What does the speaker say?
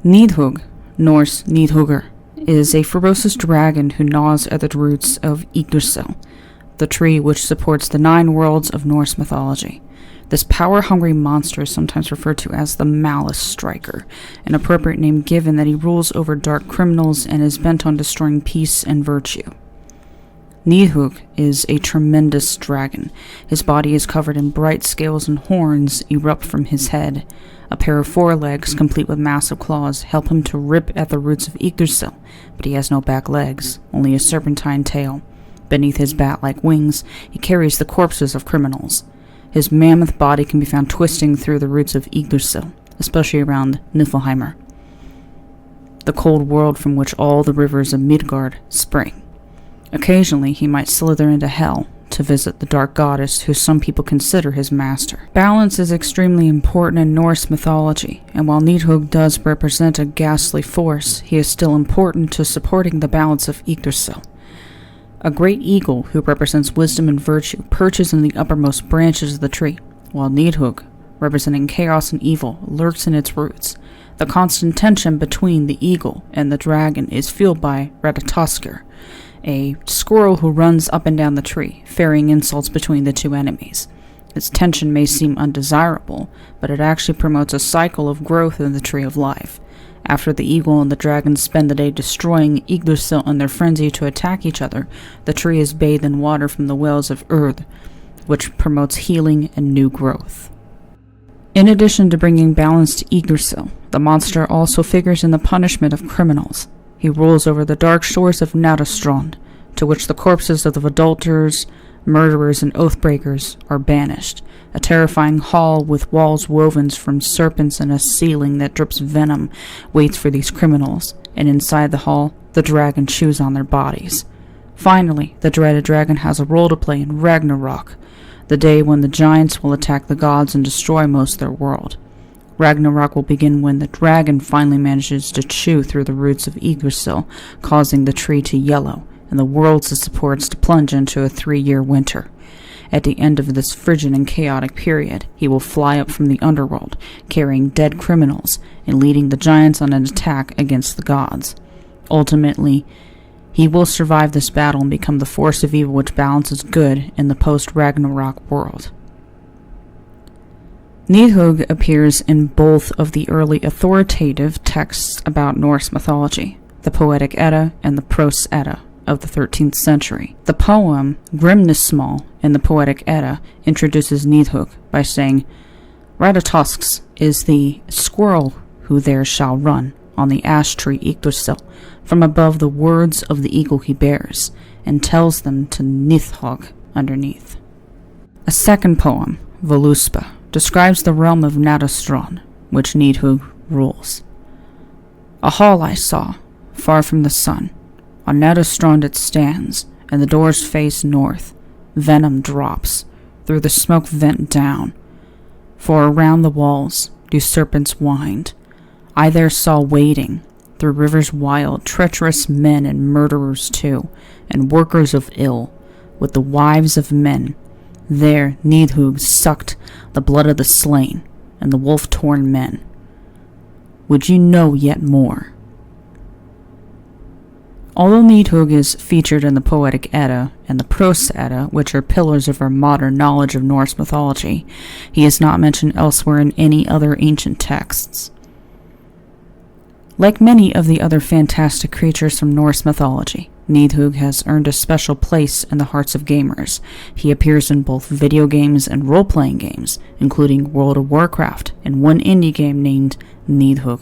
Nidhogg, Norse Nidhogger, is a ferocious dragon who gnaws at the roots of Yggdrasil, the tree which supports the 9 worlds of Norse mythology. This power-hungry monster is sometimes referred to as the Malice Striker, an appropriate name given that he rules over dark criminals and is bent on destroying peace and virtue. Nidhogg is a tremendous dragon. His body is covered in bright scales, and horns erupt from his head. A pair of forelegs, complete with massive claws, help him to rip at the roots of Yggdrasil, but he has no back legs, only a serpentine tail. Beneath his bat-like wings, he carries the corpses of criminals. His mammoth body can be found twisting through the roots of Yggdrasil, especially around Niflheimr, the cold world from which all the rivers of Midgard spring. Occasionally, he might slither into hell to visit the dark goddess who some people consider his master. Balance is extremely important in Norse mythology, and while Nidhogg does represent a ghastly force, he is still important to supporting the balance of Yggdrasil. A great eagle, who represents wisdom and virtue, perches in the uppermost branches of the tree, while Nidhogg, representing chaos and evil, lurks in its roots. The constant tension between the eagle and the dragon is fueled by Ratatoskr, a squirrel who runs up and down the tree, ferrying insults between the two enemies. Its tension may seem undesirable, but it actually promotes a cycle of growth in the Tree of Life. After the eagle and the dragon spend the day destroying Yggdrasil in their frenzy to attack each other, the tree is bathed in water from the wells of Urd, which promotes healing and new growth. In addition to bringing balance to Yggdrasil, the monster also figures in the punishment of criminals. He rules over the dark shores of Nadastrand, to which the corpses of the adulterers, murderers, and oathbreakers are banished. A terrifying hall with walls woven from serpents and a ceiling that drips venom waits for these criminals, and inside the hall, the dragon chews on their bodies. Finally, the dreaded dragon has a role to play in Ragnarok, the day when the giants will attack the gods and destroy most of their world. Ragnarok will begin when the dragon finally manages to chew through the roots of Yggdrasil, causing the tree to yellow, and the worlds it supports to plunge into a 3-year winter. At the end of this frigid and chaotic period, he will fly up from the underworld, carrying dead criminals, and leading the giants on an attack against the gods. Ultimately, he will survive this battle and become the force of evil which balances good in the post-Ragnarok world. Nidhogg appears in both of the early authoritative texts about Norse mythology, the Poetic Edda and the Prose Edda of the 13th century. The poem Grimnismal in the Poetic Edda introduces Nidhogg by saying, "Ratatoskr is the squirrel who there shall run on the ash tree Yggdrasil from above the words of the eagle he bears, and tells them to Nidhogg underneath." A second poem, Voluspa, describes the realm of Nadastrand, which Nidhogg rules. "A hall I saw, far from the sun. On Nadastrand it stands, and the doors face north. Venom drops, through the smoke vent down. For around the walls do serpents wind. I there saw wading, through rivers wild, treacherous men and murderers too, and workers of ill, with the wives of men. There Nidhogg sucked the blood of the slain, and the wolf-torn men. Would you know yet more?" Although Nidhogg is featured in the Poetic Edda and the Prose Edda, which are pillars of our modern knowledge of Norse mythology, he is not mentioned elsewhere in any other ancient texts. Like many of the other fantastic creatures from Norse mythology, Nidhogg has earned a special place in the hearts of gamers. He appears in both video games and role-playing games, including World of Warcraft and one indie game named Nidhogg.